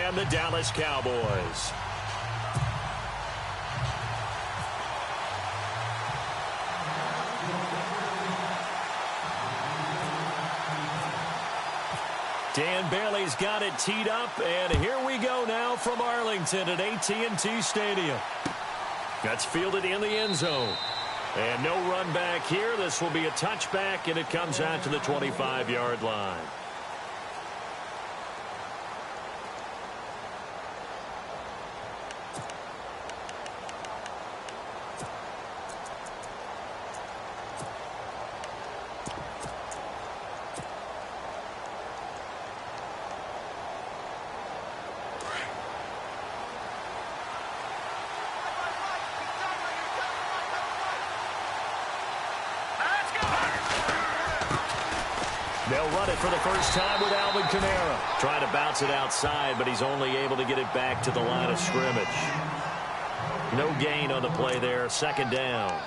and the Dallas Cowboys. Dan Bailey's got it teed up, and here we go now from Arlington at AT&T Stadium. That's fielded in the end zone. And no run back here. This will be a touchback, and it comes out to the 25-yard line. They'll run it for the first time with Alvin Kamara. Trying to bounce it outside, but he's only able to get it back to the line of scrimmage. No gain on the play there. Second down.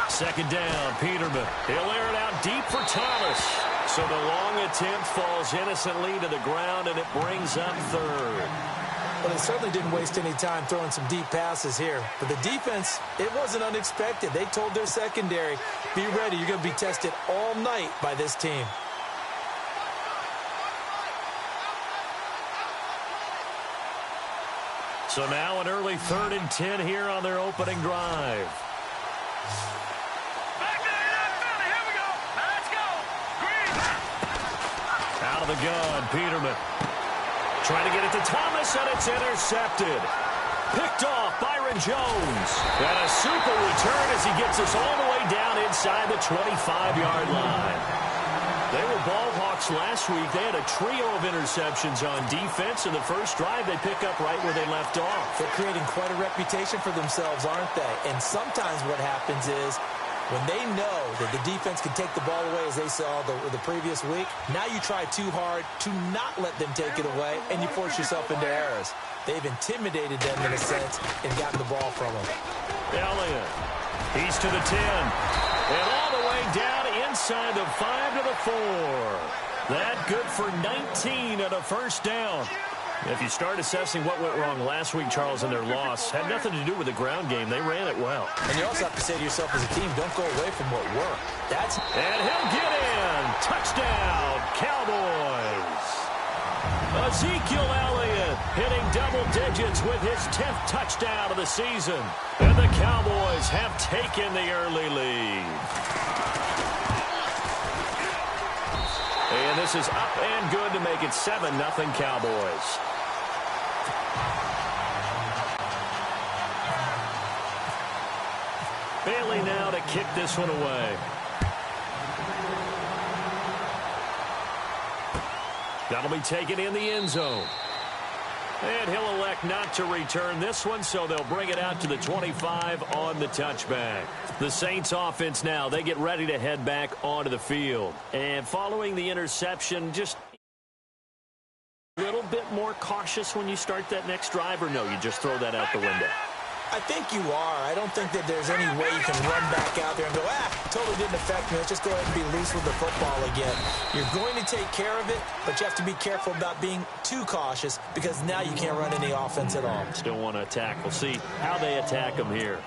Second down, Peterman. He'll air it out deep for Thomas. So the long attempt falls innocently to the ground, and it brings up third. Well, they certainly didn't waste any time throwing some deep passes here. But the defense, it wasn't unexpected. They told their secondary, be ready. You're going to be tested all night by this team. So now an early 3rd and 10 here on their opening drive. Out of the gun, Peterman. Trying to get it to Thomas, and it's intercepted. Picked off Byron Jones. And a super return as he gets us all the way down inside the 25-yard line. They were ball hawks last week. They had a trio of interceptions on defense. In the first drive, they pick up right where they left off. They're creating quite a reputation for themselves, aren't they? And sometimes what happens is when they know that the defense can take the ball away, as they saw the previous week, now you try too hard to not let them take it away, and you force yourself into errors. They've intimidated them in a sense and gotten the ball from them. Elliott. He's to the 10. And all the way down inside the 5 to the 4. That good for 19 and a first down. If you start assessing what went wrong last week, Charles, in their loss, had nothing to do with the ground game. They ran it well. And you also have to say to yourself as a team, don't go away from what worked. And he'll get in. Touchdown, Cowboys. Ezekiel Elliott hitting double digits with his 10th touchdown of the season. And the Cowboys have taken the early lead. And this is up and good to make it 7-0 Cowboys. Bailey now to kick this one away. That'll be taken in the end zone. And he'll elect not to return this one, so they'll bring it out to the 25 on the touchback. The Saints offense now, they get ready to head back onto the field. And following the interception, just a little bit more cautious when you start that next drive, or no, you just throw that out the window? I think you are. I don't think that there's any way you can run back out there and go, totally didn't affect me. Let's just go ahead and be loose with the football again. You're going to take care of it, but you have to be careful about being too cautious because now you can't run any offense at all. Still want to attack. We'll see how they attack them here.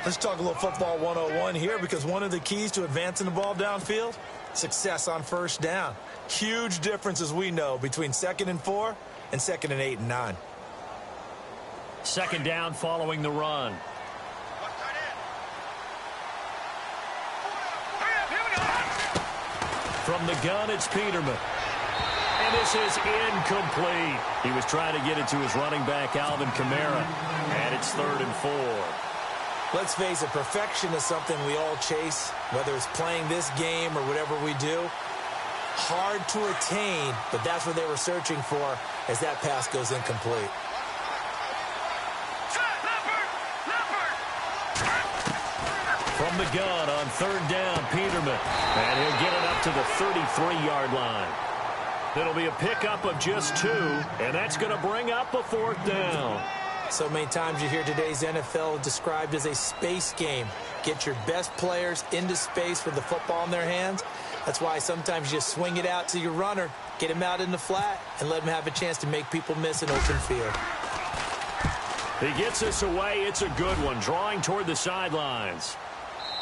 Let's talk a little football 101 here because one of the keys to advancing the ball downfield, success on first down. Huge difference, as we know, between 2nd and 4 and 2nd and 8 and 9. Second down following the run. From the gun, it's Peterman. And this is incomplete. He was trying to get it to his running back, Alvin Kamara. And it's 3rd and 4. Let's face it, perfection is something we all chase, whether it's playing this game or whatever we do. Hard to attain, but that's what they were searching for as that pass goes incomplete. From the gun on third down, Peterman. And he'll get it up to the 33-yard line. It'll be a pickup of just 2, and that's going to bring up a 4th down. So many times you hear today's NFL described as a space game. Get your best players into space with the football in their hands. That's why sometimes you just swing it out to your runner, get him out in the flat, and let him have a chance to make people miss an open field. He gets us away. It's a good one, drawing toward the sidelines.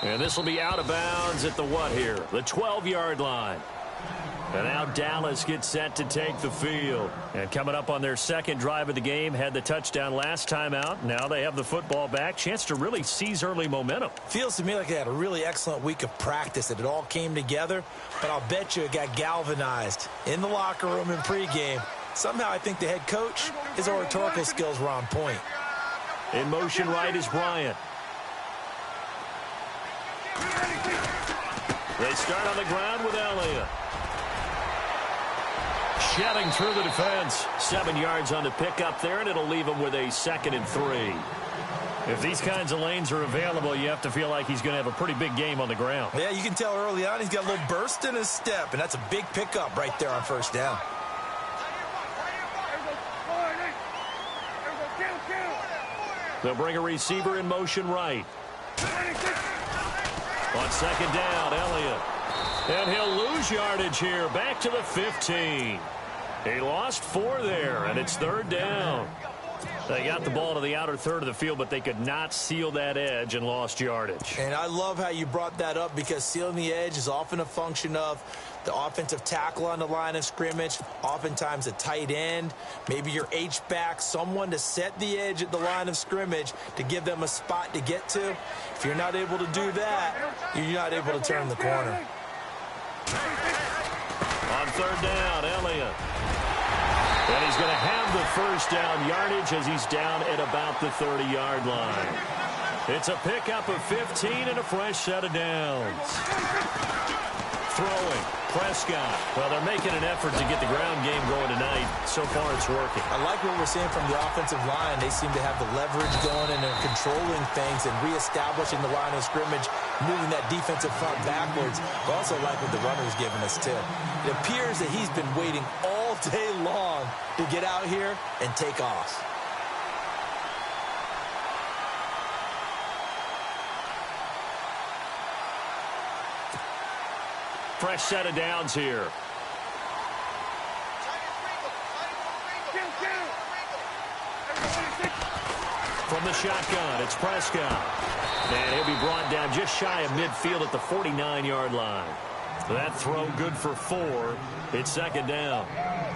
And this will be out of bounds at the what here? The 12-yard line. And now Dallas gets set to take the field. And coming up on their second drive of the game, had the touchdown last time out. Now they have the football back. Chance to really seize early momentum. Feels to me like they had a really excellent week of practice, that it all came together. But I'll bet you it got galvanized in the locker room in pregame. Somehow I think the head coach, his oratorical skills were on point. In motion right is Bryant. They start on the ground with Elliott. Shedding through the defense. 7 yards on the pickup there, and it'll leave him with a 2nd and 3. If these kinds of lanes are available, you have to feel like he's going to have a pretty big game on the ground. Yeah, you can tell early on he's got a little burst in his step, and that's a big pickup right there on first down. They'll bring a receiver in motion right. On second down, Elliott. And he'll lose yardage here. Back to the 15. He lost 4 there, and it's 3rd down. They got the ball to the outer third of the field, but they could not seal that edge and lost yardage. And I love how you brought that up, because sealing the edge is often a function of the offensive tackle on the line of scrimmage, oftentimes a tight end, maybe your H-back, someone to set the edge at the line of scrimmage to give them a spot to get to. If you're not able to do that, you're not able to turn the corner. On third down, Elliott. And he's going to have the first down yardage as he's down at about the 30-yard line. It's a pickup of 15 and a fresh set of downs. Throwing, Prescott. Well, they're making an effort to get the ground game going tonight. So far, it's working. I like what we're seeing from the offensive line. They seem to have the leverage going, and they're controlling things and reestablishing the line of scrimmage, moving that defensive front backwards. But also like what the runner's giving us, too. It appears that he's been waiting all day long to get out here and take off. Fresh set of downs here. From the shotgun, it's Prescott. And he'll be brought down just shy of midfield at the 49-yard line. That throw good for 4. It's 2nd down.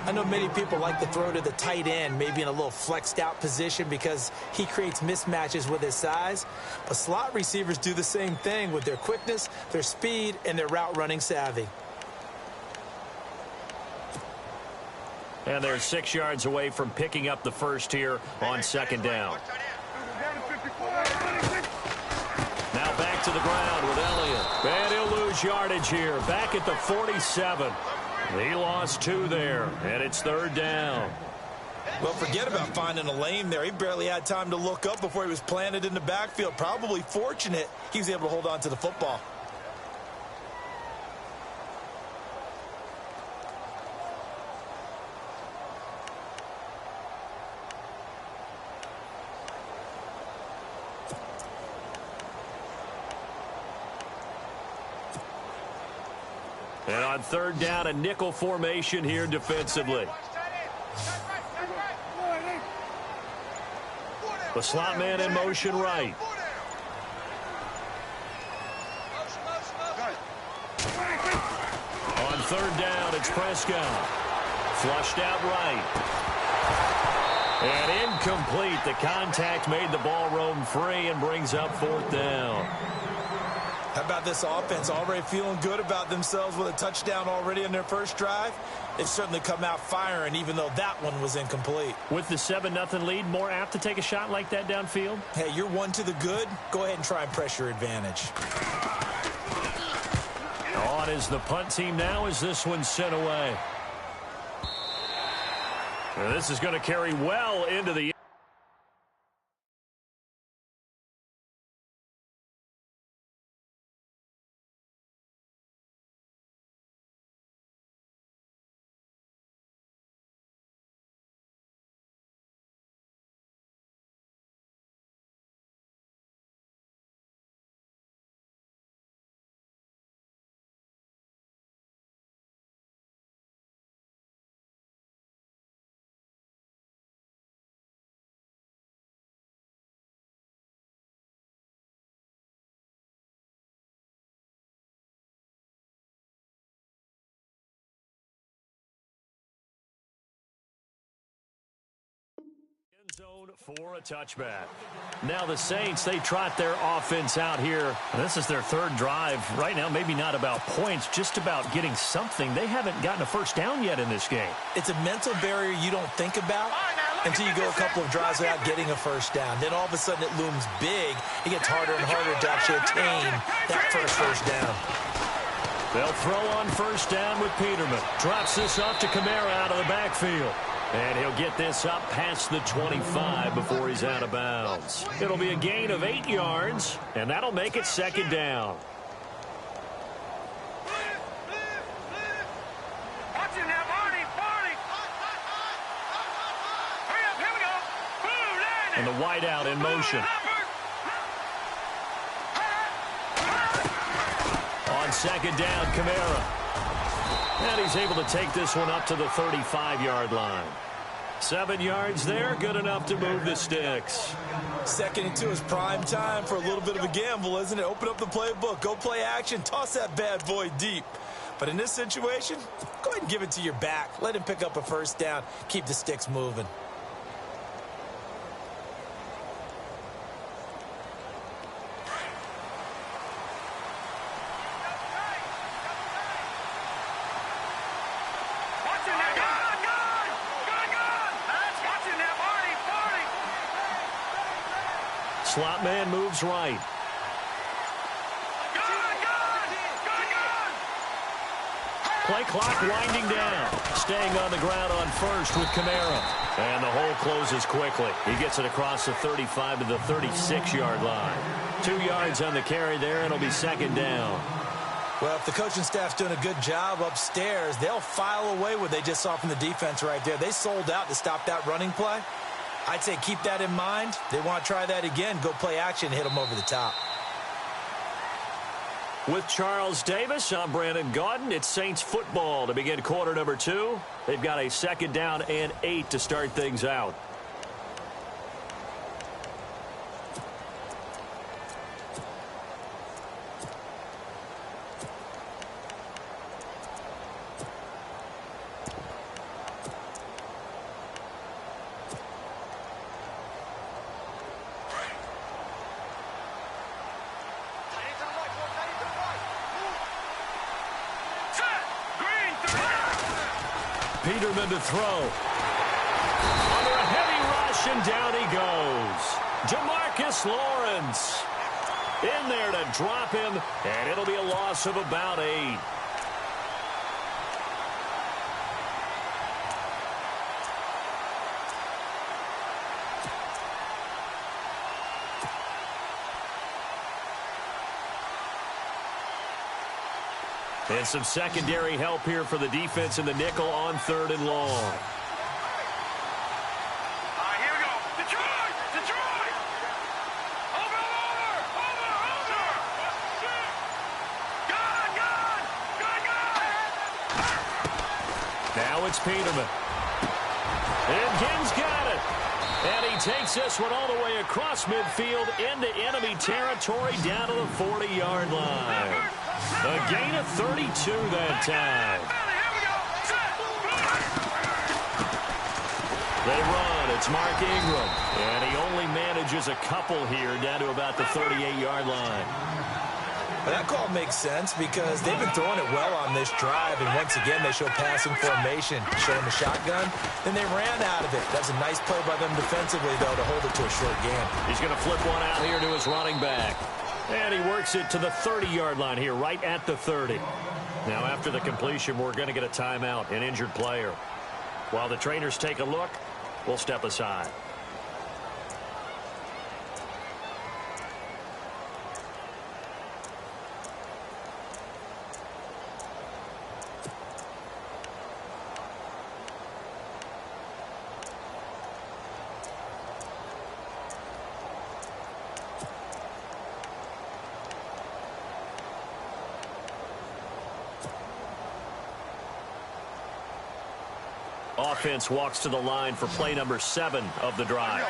I know many people like to throw to the tight end, maybe in a little flexed out position because he creates mismatches with his size. But slot receivers do the same thing with their quickness, their speed, and their route running savvy. And they're 6 yards away from picking up the first here on 2nd down. Now back to the ground with Elliott. And he'll lose yardage here. Back at the 47. He lost 2 there, and it's 3rd down. Well, forget about finding a lane there. He barely had time to look up before he was planted in the backfield. Probably fortunate he was able to hold on to the football. And on 3rd down, a nickel formation here defensively. The slot man in motion right. On 3rd down, it's Prescott. Flushed out right. And incomplete. The contact made the ball roam free and brings up 4th down. How about this offense already feeling good about themselves with a touchdown already in their first drive? They've certainly come out firing, even though that one was incomplete. With the 7-0 lead, more apt to take a shot like that downfield? Hey, you're 1 to the good. Go ahead and try and press your advantage. On on is the punt team now as this one's sent away. And this is going to carry well into the zone for a touchback. Now the Saints, they trot their offense out here. This is their third drive. Right now, maybe not about points, just about getting something. They haven't gotten a first down yet in this game. It's a mental barrier you don't think about until you go a couple of drives without getting a first down. Then all of a sudden it looms big. It gets harder and harder to actually attain that first down. They'll throw on first down with Peterman. Drops this off to Kamara out of the backfield. And he'll get this up past the 25 before he's out of bounds. It'll be a gain of 8 yards, and that'll make it second down. And the wideout in motion. On second down, Kamara. And he's able to take this one up to the 35-yard line. 7 yards there, good enough to move the sticks. Second and 2 is prime time for a little bit of a gamble, isn't it? Open up the playbook, go play action, toss that bad boy deep. But in this situation, go ahead and give it to your back. Let him pick up a first down, keep the sticks moving. Slot man moves right. Play clock winding down. Staying on the ground on first with Kamara. And the hole closes quickly. He gets it across the 35 to the 36-yard line. 2 yards on the carry there, and it'll be second down. Well, if the coaching staff's doing a good job upstairs, they'll file away what they just saw from the defense right there. They sold out to stop that running play. I'd say keep that in mind. They want to try that again. Go play action, hit them over the top. With Charles Davis, I'm Brandon Gaudin. It's Saints football to begin quarter number 2. They've got a second down and 8 to start things out. Peterman to throw. Under a heavy rush, and down he goes. Jamarcus Lawrence in there to drop him, and it'll be a loss of about 8. And some secondary help here for the defense in the nickel on third and long. Here we go. Detroit! Detroit! Over! Gone! Now it's Peterman. And Gibbs got it. And he takes this one all the way across midfield into enemy territory down to the 40-yard line. A gain of 32 that time. They run. It's Mark Ingram. And he only manages a couple here down to about the 38-yard line. Well, that call makes sense because they've been throwing it well on this drive, and once again they show passing formation, showing the shotgun. Then they ran out of it. That's a nice play by them defensively, though, to hold it to a short game. He's going to flip one out here to his running back. And he works it to the 30-yard line here, right at the 30. Now, after the completion, we're going to get a timeout, an injured player. While the trainers take a look, we'll step aside. Offense walks to the line for play number 7 of the drive.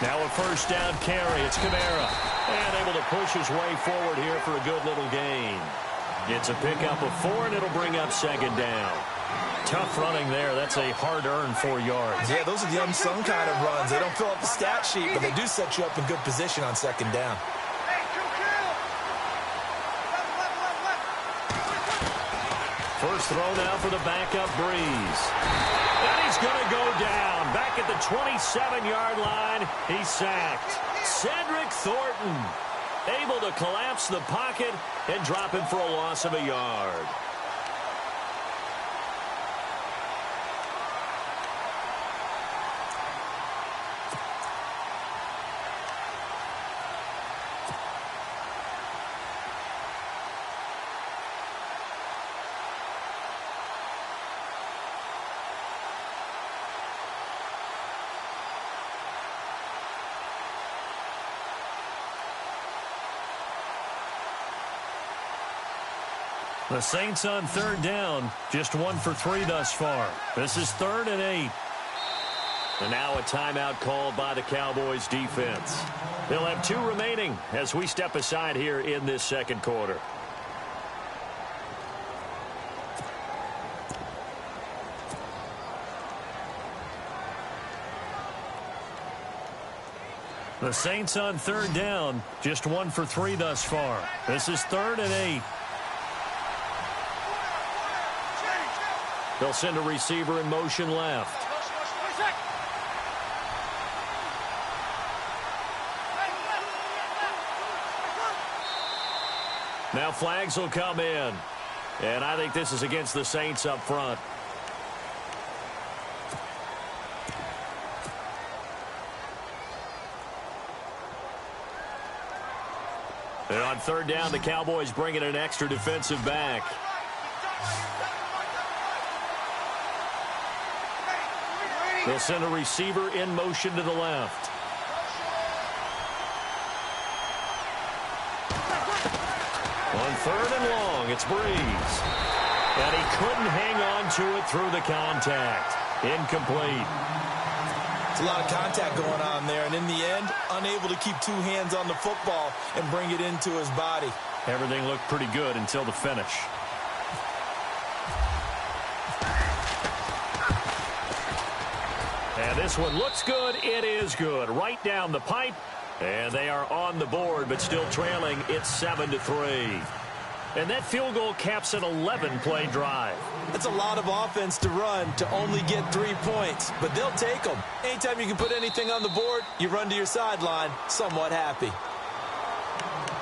Now a first down carry. It's Kamara. And able to push his way forward here for a good little gain. It's a pickup of 4, and it'll bring up second down. Tough running there. That's a hard-earned 4 yards. Yeah, those are the unsung kind of runs. They don't fill up the stat sheet, but they do set you up in good position on second down. First throw now for the backup Breeze. And he's going to go down. Back at the 27-yard line, he's sacked. Cedric Thornton able to collapse the pocket and drop him for a loss of a yard. The Saints on third down, just 1 for 3 thus far. This is 3rd and 8. And now a timeout called by the Cowboys defense. They'll have 2 remaining as we step aside here in this second quarter. The Saints on third down, just 1 for 3 thus far. This is 3rd and 8. They'll send a receiver in motion left. Now flags will come in. And I think this is against the Saints up front. And on third down, the Cowboys bring in an extra defensive back. They'll send a receiver in motion to the left. On third and long, it's Breeze. And he couldn't hang on to it through the contact. Incomplete. It's a lot of contact going on there, and in the end, unable to keep 2 hands on the football and bring it into his body. Everything looked pretty good until the finish. And this one looks good. It is good. Right down the pipe. And they are on the board, but still trailing. It's 7-3. And that field goal caps an 11-play drive. That's a lot of offense to run to only get 3 points, but they'll take them. Anytime you can put anything on the board, you run to your sideline somewhat happy.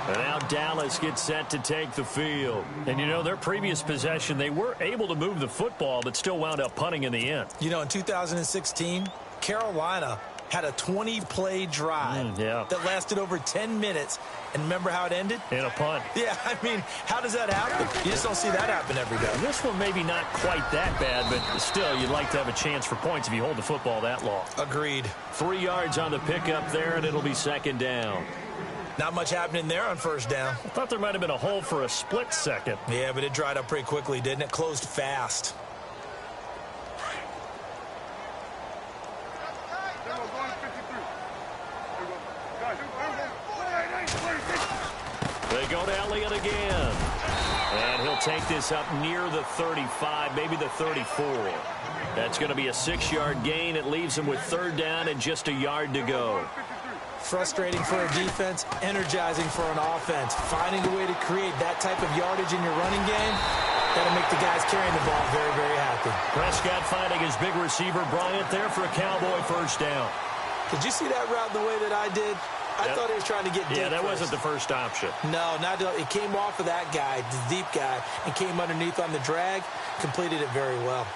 And now Dallas gets set to take the field. And, you know, their previous possession, they were able to move the football, but still wound up punting in the end. You know, in 2016, Carolina had a 20-play drive that lasted over 10 minutes. And remember how it ended? In a punt. Yeah, I mean, how does that happen? You just don't see that happen every day. This one maybe not quite that bad, but still, you'd like to have a chance for points if you hold the football that long. Agreed. 3 yards on the pickup there, and it'll be second down. Not much happening there on first down. I thought there might have been a hole for a split second. Yeah, but it dried up pretty quickly, didn't it? Closed fast. They go to Elliott again. And he'll take this up near the 35, maybe the 34. That's going to be a 6-yard gain. It leaves him with third down and just a yard to go. Frustrating for a defense, energizing for an offense. Finding a way to create that type of yardage in your running game, that'll make the guys carrying the ball very, very happy. Prescott finding his big receiver Bryant there for a Cowboy first down. Did you see that route the way that I did? I thought he was trying to get deep. Yeah, that first. wasn't the first option. No, not it came off of that guy, the deep guy, and came underneath on the drag, completed it very well.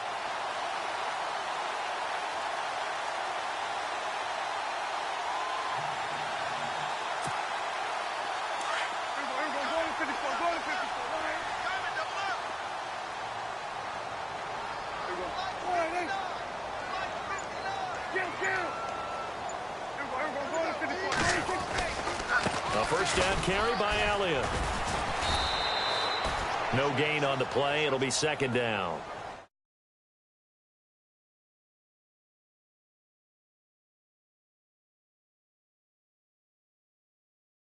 A first down carry by Elliott. No gain on the play. It'll be second down.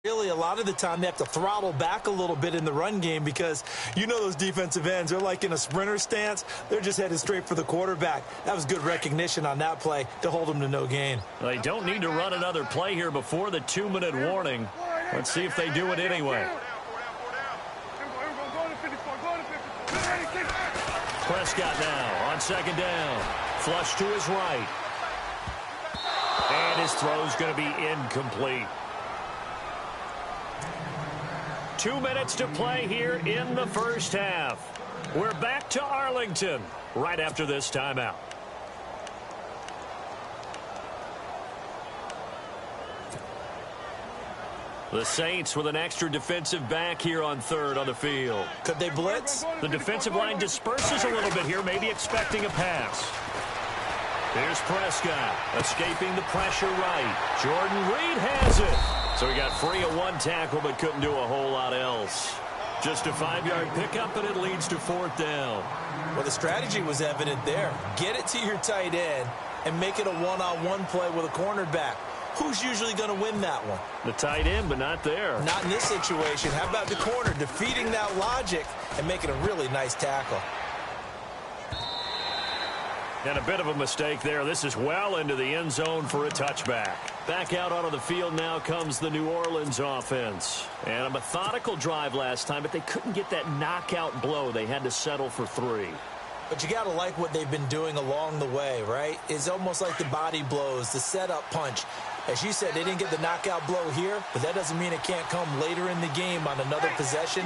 Really, a lot of the time, they have to throttle back a little bit in the run game because you know those defensive ends, they're like in a sprinter stance. They're just headed straight for the quarterback. That was good recognition on that play to hold them to no gain. They don't need to run another play here before the 2-minute warning. Let's see if they do it anyway. Prescott now on second down. Flush to his right. And his throw's going to be incomplete. 2 minutes to play here in the first half. We're back to Arlington right after this timeout. The Saints with an extra defensive back here on third on the field. Could they blitz? The defensive line disperses a little bit here, maybe expecting a pass. Here's Prescott, escaping the pressure right. Jordan Reed has it. So he got free of one tackle, but couldn't do a whole lot else. Just a 5-yard pickup, and it leads to fourth down. Well, the strategy was evident there. Get it to your tight end and make it a one-on-one play with a cornerback. Who's usually going to win that one? The tight end, but not there. Not in this situation. How about the corner defeating that logic and making a really nice tackle? And a bit of a mistake there. This is well into the end zone for a touchback. Back out onto the field now comes the New Orleans offense. And a methodical drive last time, but they couldn't get that knockout blow. They had to settle for 3. But you got to like what they've been doing along the way, right? It's almost like the body blows, the setup punch. As you said, they didn't get the knockout blow here, but that doesn't mean it can't come later in the game on another possession.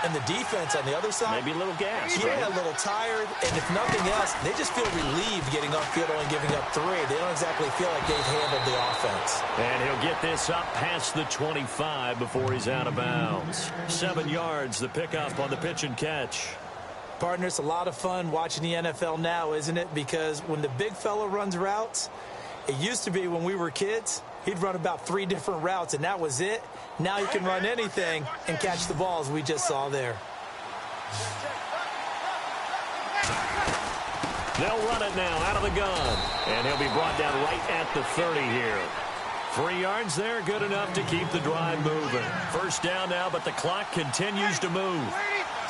And the defense on the other side, maybe a little gas. Yeah, right? A little tired. And if nothing else, they just feel relieved getting upfield only giving up 3. They don't exactly feel like they've handled the offense. And he'll get this up past the 25 before he's out of bounds. 7 yards, the pickup on the pitch and catch. Partner, it's a lot of fun watching the NFL now, isn't it? Because when the big fella runs routes, it used to be when we were kids, he'd run about 3 different routes, and that was it. Now he can run anything and catch the balls we just saw there. They'll run it now out of the gun, and he'll be brought down right at the 30 here. 3 yards there, good enough to keep the drive moving. First down now, but the clock continues to move.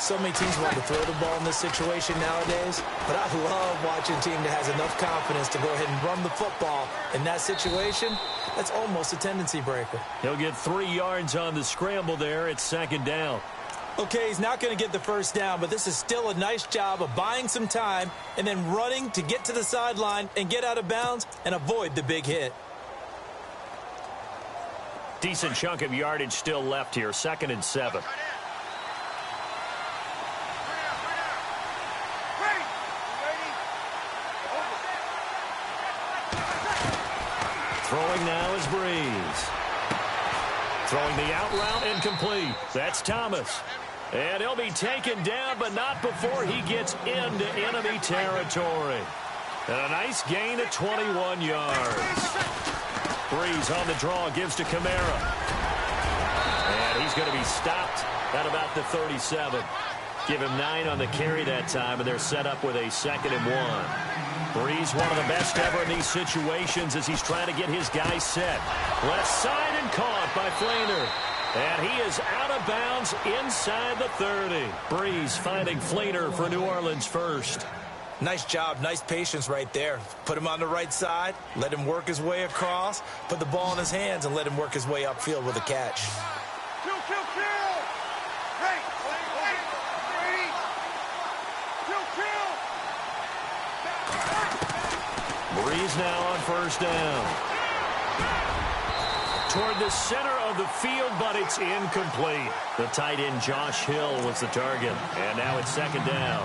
So many teams want to throw the ball in this situation nowadays, but I love watching a team that has enough confidence to go ahead and run the football in that situation. That's almost a tendency breaker. He'll get 3 yards on the scramble there. It's second down. Okay, he's not going to get the first down, but this is still a nice job of buying some time and then running to get to the sideline and get out of bounds and avoid the big hit. Decent chunk of yardage still left here. 2nd and 7. Throwing now is Breeze. Throwing the out route incomplete. That's Thomas. And he'll be taken down, but not before he gets into enemy territory. And a nice gain of 21 yards. Breeze on the draw, gives to Kamara. And he's going to be stopped at about the 37. Give him 9 on the carry that time, and they're set up with a 2nd and 1. Breeze, one of the best ever in these situations as he's trying to get his guys set. Left side and caught by Fleener. And he is out of bounds inside the 30. Breeze finding Fleener for New Orleans first. Nice job, nice patience right there. Put him on the right side, let him work his way across, put the ball in his hands, and let him work his way upfield with a catch. Kill, kill, kill! Hey! Brady! Kill, kill! Breeze now on first down. Toward the center of the field, but it's incomplete. The tight end Josh Hill was the target, and now it's second down.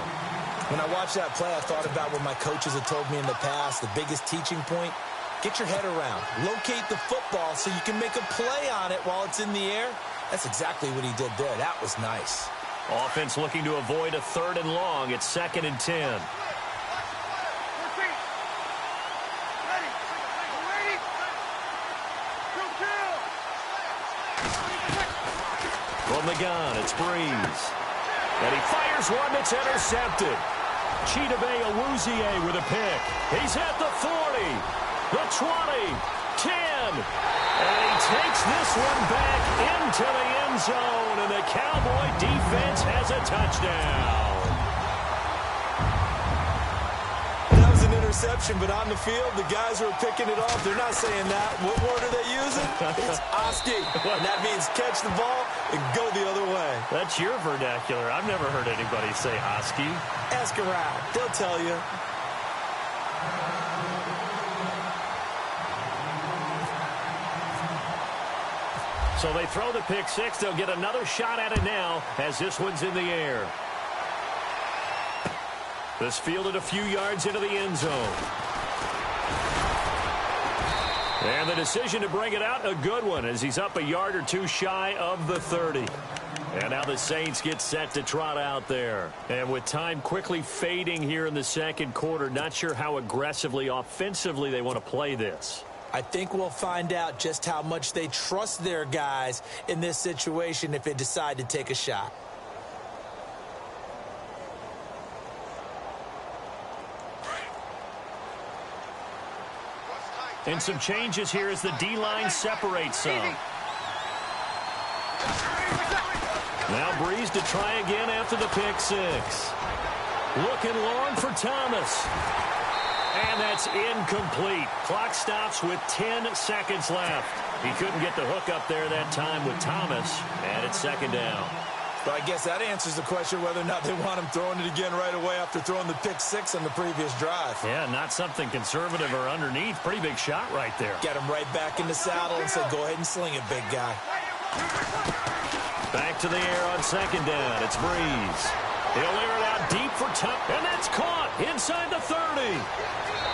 When I watched that play, I thought about what my coaches had told me in the past. The biggest teaching point, get your head around. Locate the football so you can make a play on it while it's in the air. That's exactly what he did there. That was nice. Offense looking to avoid a 3rd and long. It's 2nd and 10. From the gun, it's Breeze. And he fires one that's intercepted. Chidobe Awuzie with a pick. He's at the 40, the 20, 10. And he takes this one back into the end zone. And the Cowboy defense has a touchdown. That was an interception, but on the field, the guys who are picking it off, they're not saying that. What word are they using? It's Oski. And that means catch the ball and go the other way. That's your vernacular. I've never heard anybody say Oski. Ask around. They'll tell you. So they throw the pick six. They'll get another shot at it now as this one's in the air. This fielded a few yards into the end zone. And the decision to bring it out, a good one, as he's up a yard or two shy of the 30. And now the Saints get set to trot out there. And with time quickly fading here in the second quarter, not sure how aggressively, offensively they want to play this. I think we'll find out just how much they trust their guys in this situation if they decide to take a shot. And some changes here as the D-line separates some. Now Breeze to try again after the pick six. Looking long for Thomas. And that's incomplete. Clock stops with 10 seconds left. He couldn't get the hook up there that time with Thomas. And it's second down. So I guess that answers the question whether or not they want him throwing it again right away after throwing the pick six on the previous drive. Yeah, not something conservative or underneath. Pretty big shot right there. Get him right back in the saddle and said, go ahead and sling it, big guy. Back to the air on second down. It's Breeze. He'll air it out deep for Tom. And that's caught inside the 30.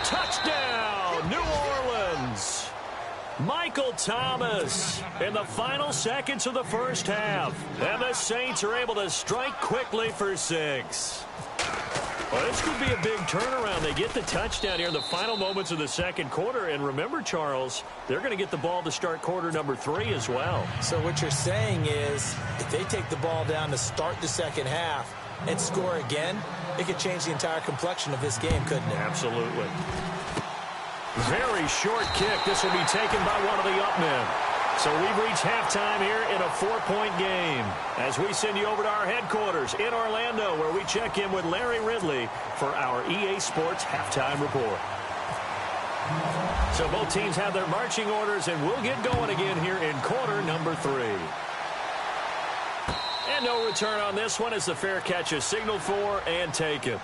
Touchdown, New Orleans. Michael Thomas in the final seconds of the first half. And the Saints are able to strike quickly for 6. Well, this could be a big turnaround. They get the touchdown here in the final moments of the second quarter. And remember, Charles, they're going to get the ball to start quarter number 3 as well. So what you're saying is if they take the ball down to start the second half and score again, it could change the entire complexion of this game, couldn't it? Absolutely. Very short kick. This will be taken by one of the up men. So we've reached halftime here in a 4-point game as we send you over to our headquarters in Orlando, where we check in with Larry Ridley for our EA Sports Halftime Report. So both teams have their marching orders, and we'll get going again here in quarter number 3. And no return on this one as the fair catch is signaled for and taken.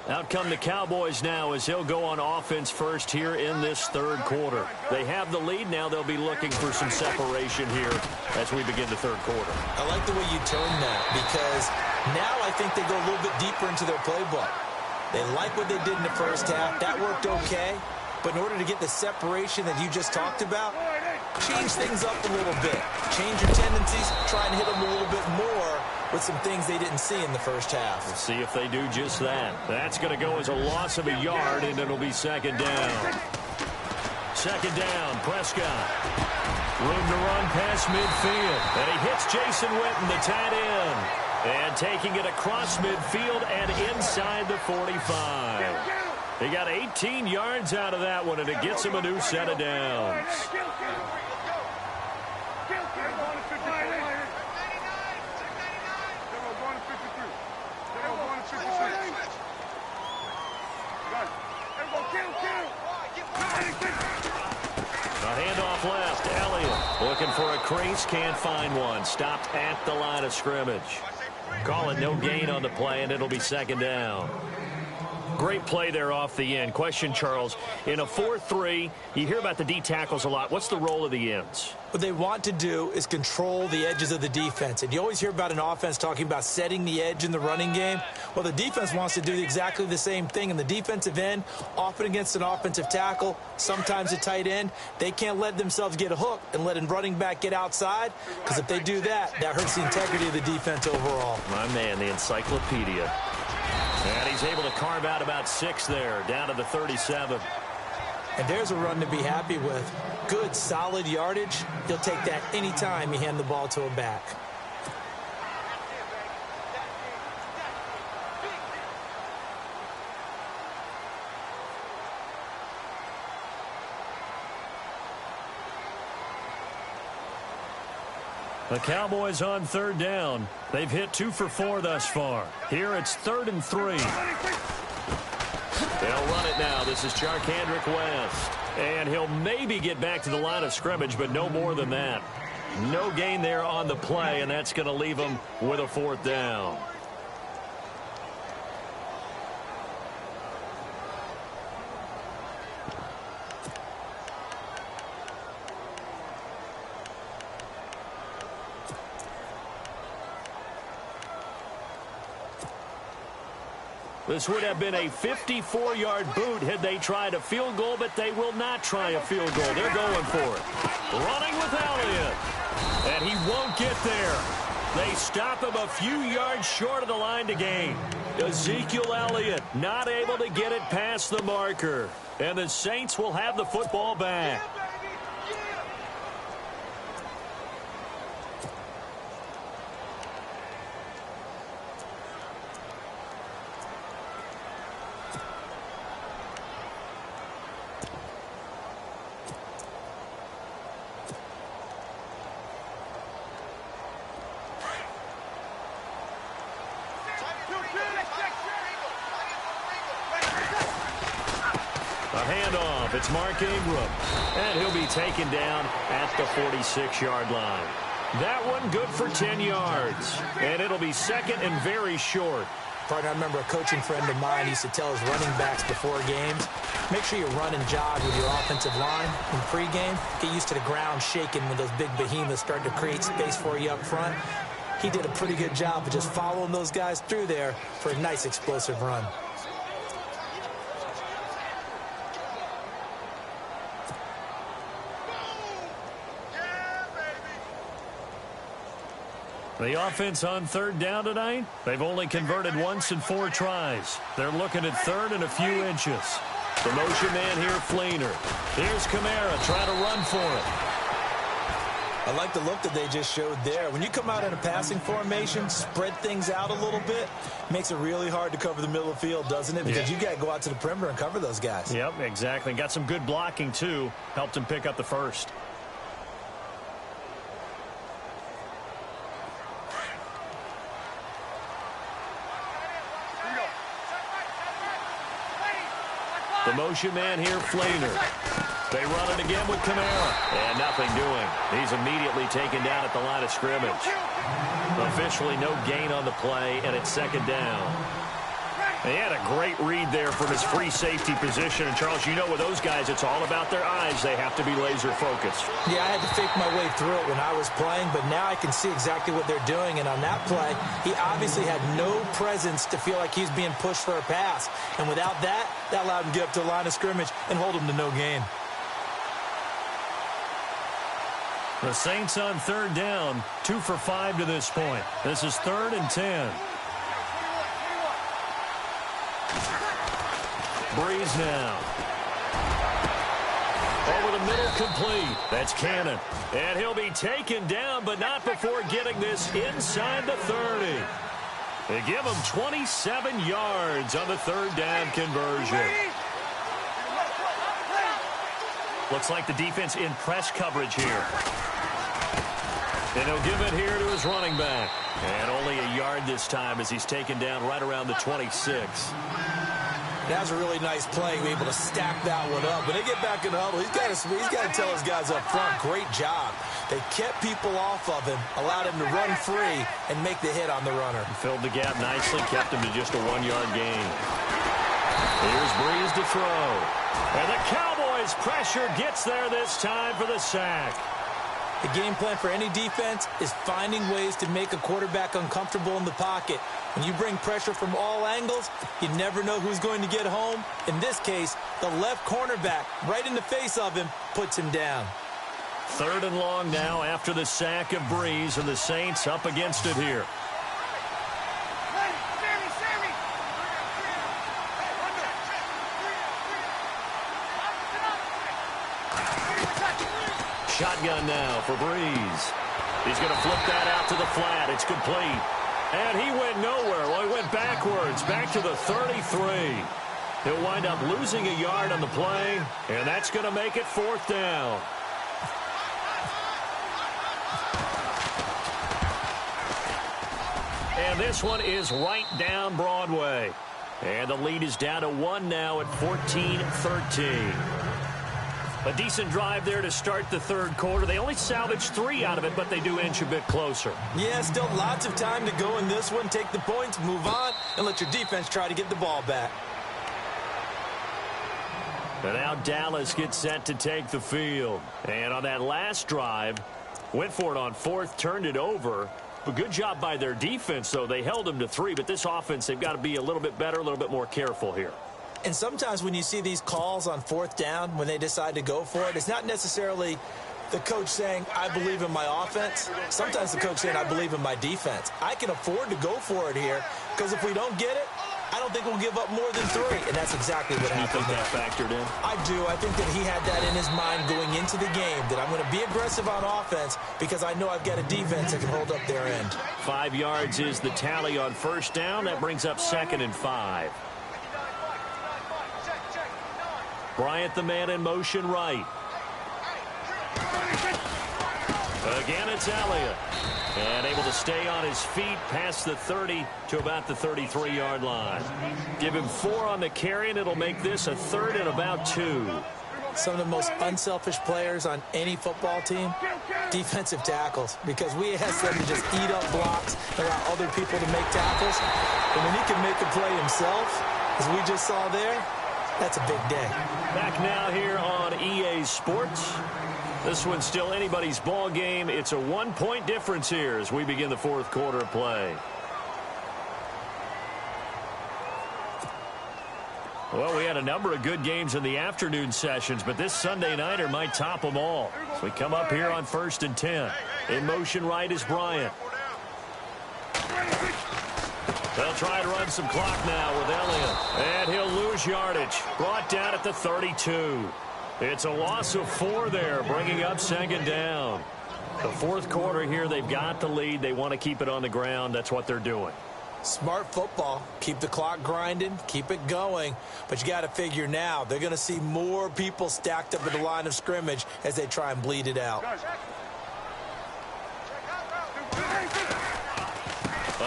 Out come the Cowboys now as he'll go on offense first here in this third quarter. They have the lead. Now they'll be looking for some separation here as we begin the third quarter. I like the way you turn that because now I think they go a little bit deeper into their playbook. They like what they did in the first half. That worked okay. But in order to get the separation that you just talked about, change things up a little bit. Change your tendencies. Try and hit them a little bit more with some things they didn't see in the first half. We'll see if they do just that. That's going to go as a loss of a yard, and it'll be second down. Second down, Prescott. Room to run past midfield. And he hits Jason Witten, the tight end. And taking it across midfield and inside the 45. He got 18 yards out of that one, and it gets him a new set of downs. Looking for a crease, can't find one. Stopped at the line of scrimmage. Call it no gain on the play, and it'll be second down. Great play there off the end. Question, Charles, in a 4-3, you hear about the D tackles a lot. What's the role of the ends? What they want to do is control the edges of the defense. And you always hear about an offense talking about setting the edge in the running game. Well, the defense wants to do exactly the same thing. And the defensive end, often against an offensive tackle, sometimes a tight end, they can't let themselves get a hook and let a running back get outside, because if they do that, that hurts the integrity of the defense overall. My man, the encyclopedia. And he's able to carve out about 6 there, down to the 37. And there's a run to be happy with. Good, solid yardage. He'll take that anytime you hand the ball to a back. The Cowboys on third down. They've hit 2 for 4 thus far. Here it's 3rd and 3. They'll run it now. This is Charkandrick West. And he'll maybe get back to the line of scrimmage, but no more than that. No gain there on the play, and that's going to leave him with a 4th down. This would have been a 54-yard boot had they tried a field goal, but they will not try a field goal. They're going for it. Running with Elliott. And he won't get there. They stop him a few yards short of the line to gain. Ezekiel Elliott not able to get it past the marker. And the Saints will have the football back. Handoff. It's Mark Ingram. And he'll be taken down at the 46-yard line. That one good for 10 yards. And it'll be second and very short. Partner, I remember a coaching friend of mine used to tell his running backs before games, make sure you run and jog with your offensive line in pregame. Get used to the ground shaking when those big behemoths start to create space for you up front. He did a pretty good job of just following those guys through there for a nice explosive run. The offense on third down tonight, they've only converted once in 4 tries. They're looking at third and a few inches. The motion man here, Fleener. Here's Kamara trying to run for it. I like the look that they just showed there. When you come out in a passing formation, spread things out a little bit, makes it really hard to cover the middle of the field, doesn't it? Because you got to go out to the perimeter and cover those guys. Yep, exactly. Got some good blocking, too. Helped him pick up the first. The motion man here, Fleener. They run it again with Kamara. And nothing doing. He's immediately taken down at the line of scrimmage. Officially no gain on the play, and it's second down. He had a great read there from his free safety position. And, Charles, you know with those guys, it's all about their eyes. They have to be laser focused. Yeah, I had to fake my way through it when I was playing, but now I can see exactly what they're doing. And on that play, he obviously had no presence to feel like he's being pushed for a pass. And without that, that allowed him to get up to the line of scrimmage and hold him to no gain. The Saints on third down, 2 for 5 to this point. This is 3rd and 10. Breeze now. Over the middle, complete. That's Cannon. And he'll be taken down, but not before getting this inside the 30. They give him 27 yards on the third down conversion. Looks like the defense in press coverage here. And he'll give it here to his running back. And only a yard this time as he's taken down right around the 26. That was a really nice play. He was able to stack that one up. When they get back in the huddle, he's got to tell his guys up front, great job. They kept people off of him, allowed him to run free and make the hit on the runner. He filled the gap nicely, kept him to just a 1-yard gain. Here's Breeze to throw. And the Cowboys' pressure gets there this time for the sack. The game plan for any defense is finding ways to make a quarterback uncomfortable in the pocket. When you bring pressure from all angles, you never know who's going to get home. In this case, the left cornerback, right in the face of him, puts him down. 3rd and long now after the sack of Breeze, and the Saints up against it here. Shotgun now for Breeze. He's going to flip that out to the flat. It's complete. And he went nowhere. Well, he went backwards, back to the 33. He'll wind up losing a yard on the play, and that's going to make it 4th down. And this one is right down Broadway. And the lead is down to 1 now at 14-13. A decent drive there to start the 3rd quarter. They only salvaged 3 out of it, but they do inch a bit closer. Yeah, still lots of time to go in this one. Take the points, move on, and let your defense try to get the ball back. And now Dallas gets set to take the field. And on that last drive, went for it on 4th, turned it over. But good job by their defense, though. They held them to 3, but this offense, they've got to be a little bit better, a little bit more careful here. And sometimes when you see these calls on 4th down, when they decide to go for it, it's not necessarily the coach saying, I believe in my offense. Sometimes the coach saying, I believe in my defense. I can afford to go for it here, because if we don't get it, I don't think we'll give up more than 3. And that's exactly what happened. You think that factored in? I do. I think that he had that in his mind going into the game, that I'm going to be aggressive on offense because I know I've got a defense that can hold up their end. 5 yards is the tally on 1st down. That brings up 2nd and 5. Bryant, the man in motion right. Again, it's Elliott. And able to stay on his feet past the 30 to about the 33-yard line. Give him 4 on the carry, and it'll make this a 3rd and about 2. Some of the most unselfish players on any football team, defensive tackles, because we ask them to just eat up blocks, allow other people to make tackles. And when he can make a play himself, as we just saw there, that's a big day. Back now here on EA Sports. This one's still anybody's ball game. It's a 1-point difference here as we begin the 4th quarter of play. Well, we had a number of good games in the afternoon sessions, but this Sunday nighter might top them all. So we come up here on 1st and 10. In motion right is Bryant. They'll try to run some clock now with Elliott. And he'll lose yardage. Brought down at the 32. It's a loss of 4 there, bringing up 2nd down. The 4th quarter here, they've got the lead. They want to keep it on the ground. That's what they're doing. Smart football. Keep the clock grinding. Keep it going. But you got to figure now, they're going to see more people stacked up at the line of scrimmage as they try and bleed it out.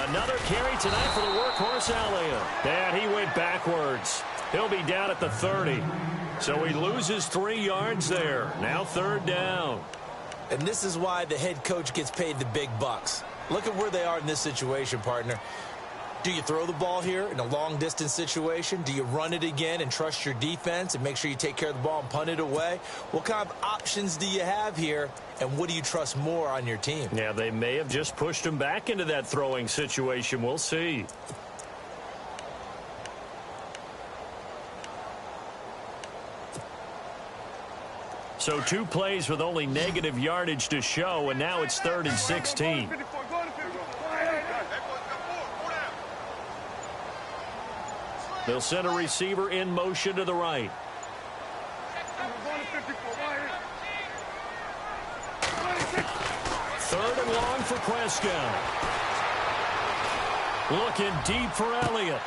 Another carry tonight for the workhorse Elliott. And he went backwards. He'll be down at the 30. So he loses 3 yards there. Now 3rd down. And this is why the head coach gets paid the big bucks. Look at where they are in this situation, partner. Do you throw the ball here in a long-distance situation? Do you run it again and trust your defense and make sure you take care of the ball and punt it away? What kind of options do you have here, and what do you trust more on your team? Yeah, they may have just pushed him back into that throwing situation. We'll see. So 2 plays with only negative yardage to show, and now it's 3rd and 16. They'll send a receiver in motion to the right. 3rd and long for Prescott. Looking deep for Elliott.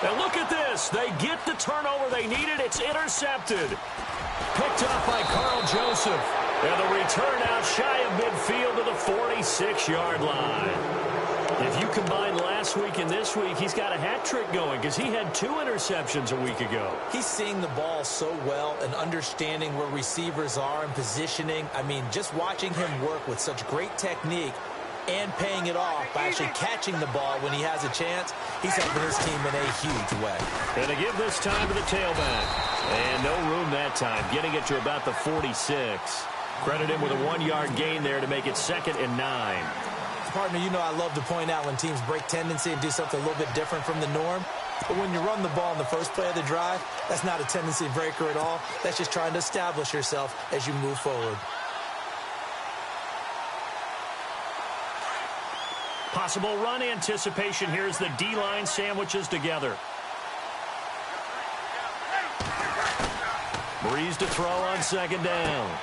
And look at this. They get the turnover they needed. It's intercepted. Picked up by Carl Joseph. And the return out shy of midfield to the 46-yard line. If you combine last week and this week, he's got a hat trick going because he had 2 interceptions a week ago. He's seeing the ball so well and understanding where receivers are and positioning. I mean, just watching him work with such great technique and paying it off by actually catching the ball when he has a chance, he's helping his team in a huge way. And to give this time to the tailback. And no room that time, getting it to about the 46. Credit him with a 1-yard gain there to make it 2nd and 9. Partner, you know I love to point out when teams break tendency and do something a little bit different from the norm. But when you run the ball in the first play of the drive, that's not a tendency breaker at all. That's just trying to establish yourself as you move forward. Possible run anticipation here as the D-line sandwiches together. Breeze to throw on 2nd down.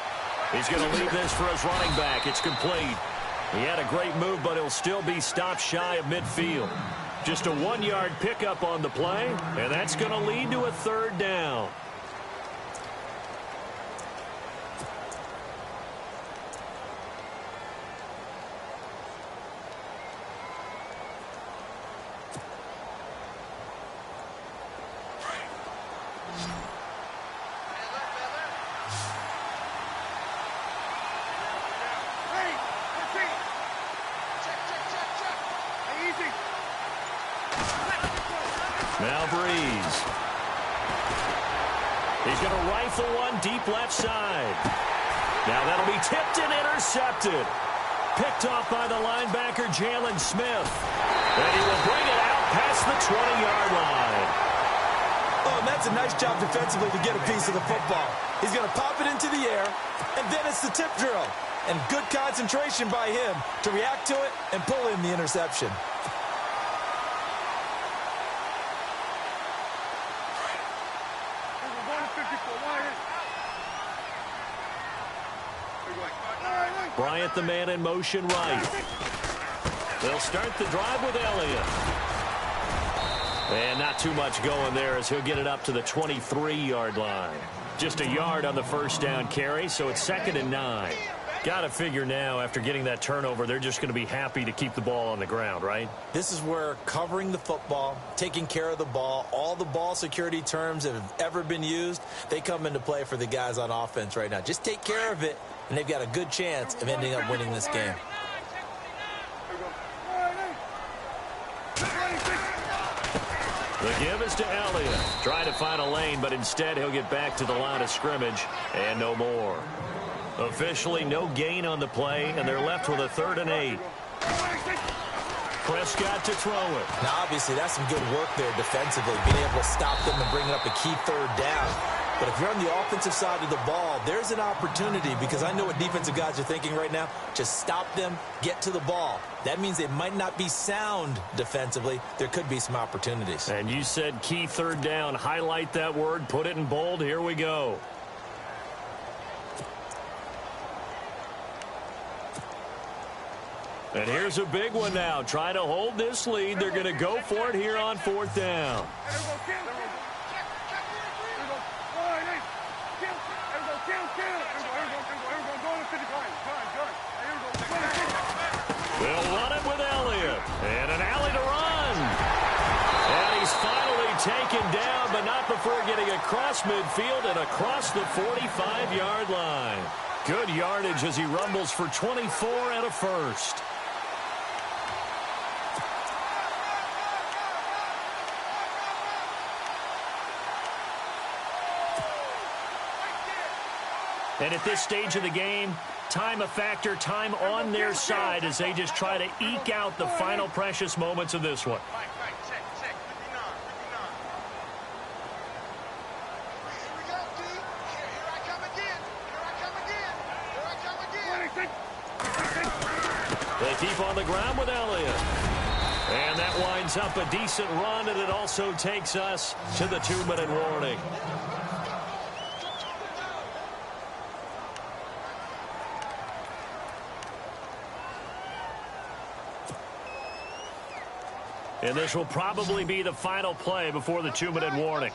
He's going to leave this for his running back. It's complete. He had a great move, but he'll still be stopped shy of midfield. Just a 1-yard pickup on the play, and that's going to lead to a 3rd down. Now Breeze. He's going to rifle one deep left side. Now that'll be tipped and intercepted. Picked off by the linebacker, Jalen Smith. And he will bring it out past the 20-yard line. Oh, and that's a nice job defensively to get a piece of the football. He's going to pop it into the air, and then it's the tip drill. And good concentration by him to react to it and pull in the interception. Bryant, the man in motion right. They'll start the drive with Elliott. And not too much going there as he'll get it up to the 23-yard line. Just a yard on the 1st down carry, so it's 2nd and 9. Got to figure now, after getting that turnover, they're just going to be happy to keep the ball on the ground, right? This is where covering the football, taking care of the ball, all the ball security terms that have ever been used, they come into play for the guys on offense right now. Just take care of it, and they've got a good chance of ending up winning this game. The give is to Elliott. Trying to find a lane, but instead he'll get back to the line of scrimmage and no more. Officially no gain on the play, and they're left with a 3rd and 8. Prescott to throw it. Now, obviously, that's some good work there defensively, being able to stop them and bring up a key 3rd down. But if you're on the offensive side of the ball, there's an opportunity, because I know what defensive guys are thinking right now. Just stop them, get to the ball. That means they might not be sound defensively. There could be some opportunities. And you said key 3rd down. Highlight that word, put it in bold. Here we go. And here's a big one now. Trying to hold this lead. They're going to go for it here on 4th down. They'll run it with Elliott. And an alley to run. And he's finally taken down, but not before getting across midfield and across the 45-yard line. Good yardage as he rumbles for 24 and a 1st. And at this stage of the game, time a factor, time on their side as they just try to eke out the final precious moments of this one. They keep on the ground with Elliott. And that winds up a decent run, and it also takes us to the 2-minute warning. And this will probably be the final play before the 2-minute warning.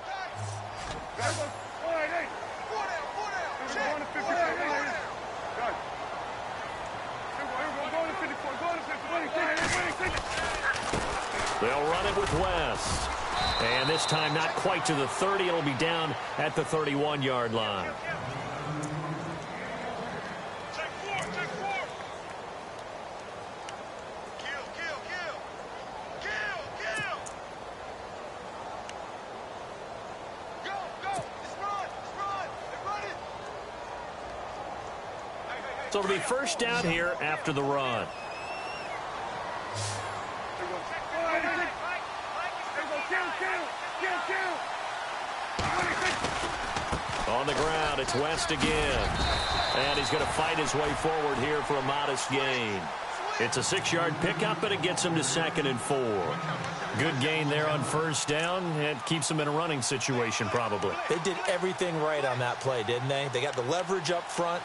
They'll run it with West. And this time not quite to the 30. It'll be down at the 31-yard line. So it'll be first down here after the run. On the ground, it's West again. And he's going to fight his way forward here for a modest gain. It's a 6-yard pickup, and it gets him to 2nd and 4. Good gain there on first down. It keeps him in a running situation, probably. They did everything right on that play, didn't they? They got the leverage up front,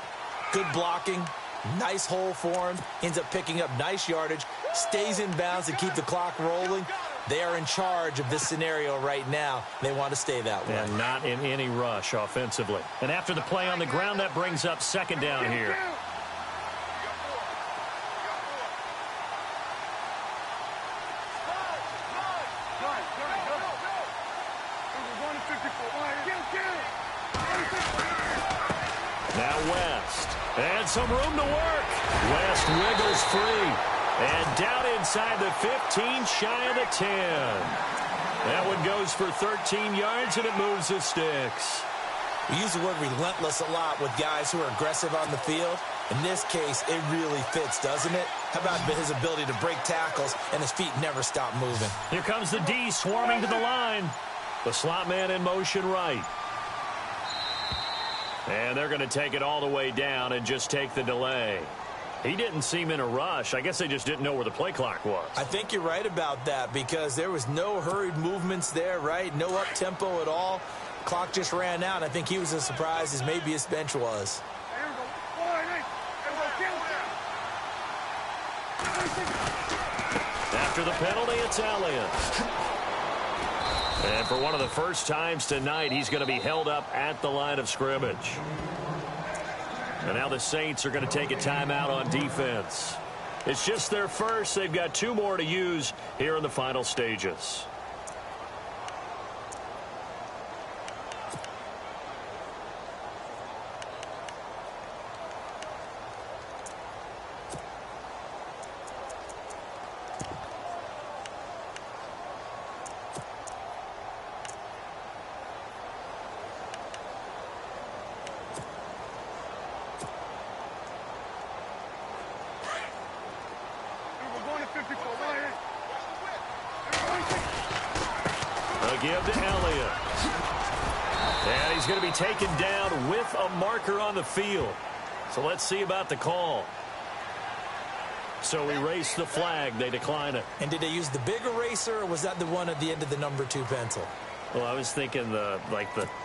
good blocking, nice hole for him, ends up picking up nice yardage, stays in bounds to keep the clock rolling. They are in charge of this scenario right now. They want to stay that way. And not in any rush offensively. And after the play on the ground, that brings up 2nd down here. Now West. And some room to work. West wiggles free. And down inside the 15, shy of the 10. That one goes for 13 yards, and it moves the sticks. We use the word relentless a lot with guys who are aggressive on the field. In this case, it really fits, doesn't it? How about his ability to break tackles, and his feet never stop moving? Here comes the D swarming to the line. The slot man in motion right. And they're going to take it all the way down and just take the delay. He didn't seem in a rush. I guess they just didn't know where the play clock was. I think you're right about that because there was no hurried movements there, right? No up-tempo at all. Clock just ran out. I think he was as surprised as maybe his bench was. After the penalty, it's Elliott. And for one of the first times tonight, he's going to be held up at the line of scrimmage. And now the Saints are going to take a timeout on defense. It's just their first. They've got 2 more to use here in the final stages. Give to Elliott. And he's going to be taken down with a marker on the field. So let's see about the call. So erase the flag. They decline it. And did they use the big eraser, or was that the one at the end of the number 2 pencil? Well, I was thinking the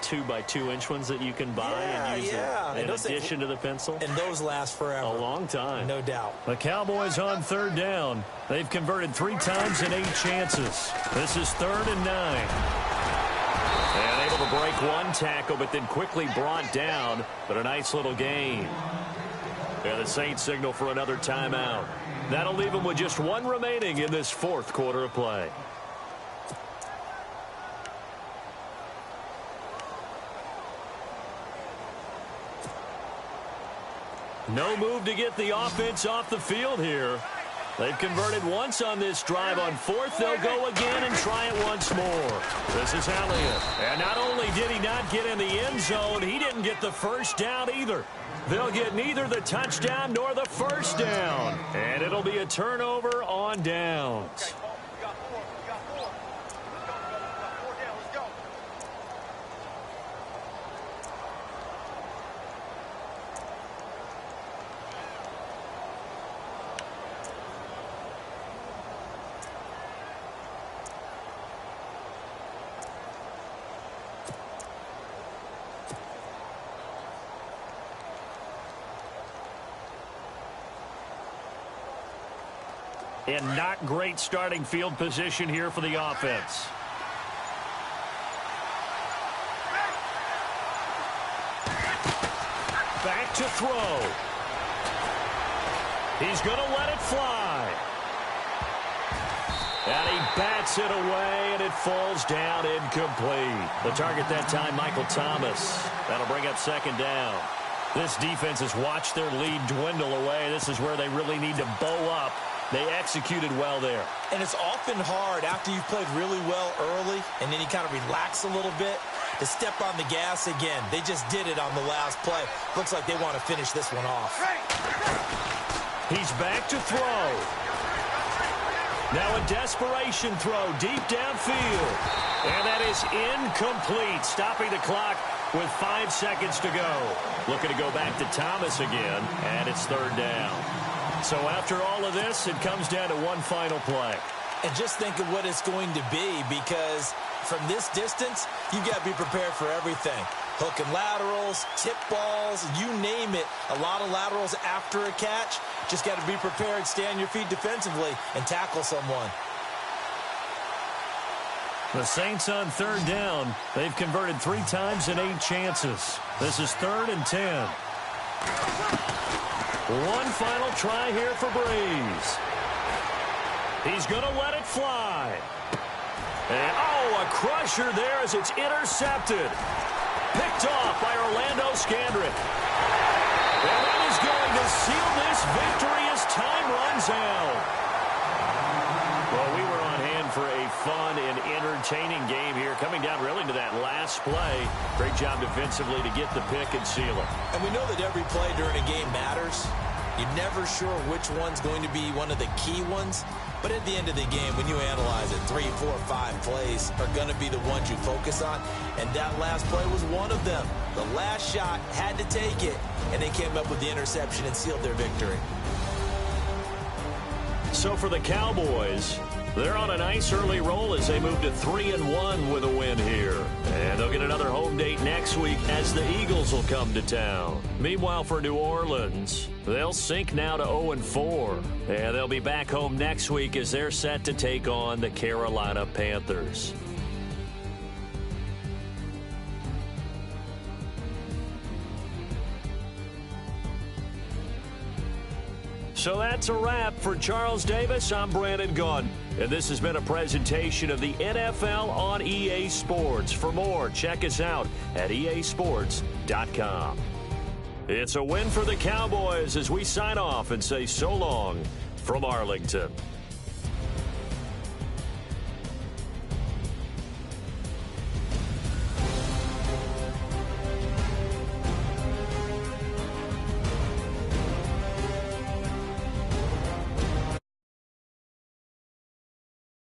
2x2-inch ones that you can buy and use in addition to the pencil. And those last forever. A long time. No doubt. The Cowboys on 3rd down. They've converted 3 times in 8 chances. This is 3rd and 9. And able to break one tackle, but then quickly brought down. But a nice little gain. And the Saints signal for another timeout. That'll leave them with just 1 remaining in this 4th quarter of play. No move to get the offense off the field here. They've converted once on this drive. On 4th, they'll go again and try it once more. This is Elliott. And not only did he not get in the end zone, he didn't get the first down either. They'll get neither the touchdown nor the first down. And it'll be a turnover on downs. And not great starting field position here for the offense. Back to throw. He's going to let it fly. And he bats it away, and it falls down incomplete. The target that time, Michael Thomas. That'll bring up second down. This defense has watched their lead dwindle away. This is where they really need to bow up. They executed well there. And it's often hard after you've played really well early and then you kind of relax a little bit to step on the gas again. They just did it on the last play. Looks like they want to finish this one off. He's back to throw. Now a desperation throw deep downfield. And that is incomplete, stopping the clock with 5 seconds to go. Looking to go back to Thomas again, and it's third down. So after all of this, it comes down to one final play. And just think of what it's going to be, because from this distance, you've got to be prepared for everything. Hook and laterals, tip balls, you name it. A lot of laterals after a catch. Just got to be prepared, stay on your feet defensively, and tackle someone. The Saints on third down. They've converted 3 times in 8 chances. This is 3rd and 10. One final try here for Breeze. He's going to let it fly. And, a crusher there as it's intercepted. Picked off by Orlando Scandrick. And that is going to seal this victory as time runs out. Well, we were on hand for a fun and entertaining game here, coming down really to that last play. Great job defensively to get the pick and seal it. And we know that every play during a game matters. You're never sure which one's going to be one of the key ones. But at the end of the game, when you analyze it, 3, 4, 5 plays are going to be the ones you focus on. And that last play was one of them. The last shot had to take it, and they came up with the interception and sealed their victory. So for the Cowboys, they're on a nice early roll as they move to 3-1 with a win here. And they'll get another home date next week as the Eagles will come to town. Meanwhile, for New Orleans, they'll sink now to 0-4. And they'll be back home next week as they're set to take on the Carolina Panthers. So that's a wrap. For Charles Davis, I'm Brandon Gaudin. And this has been a presentation of the NFL on EA Sports. For more, check us out at easports.com. It's a win for the Cowboys as we sign off and say so long from Arlington.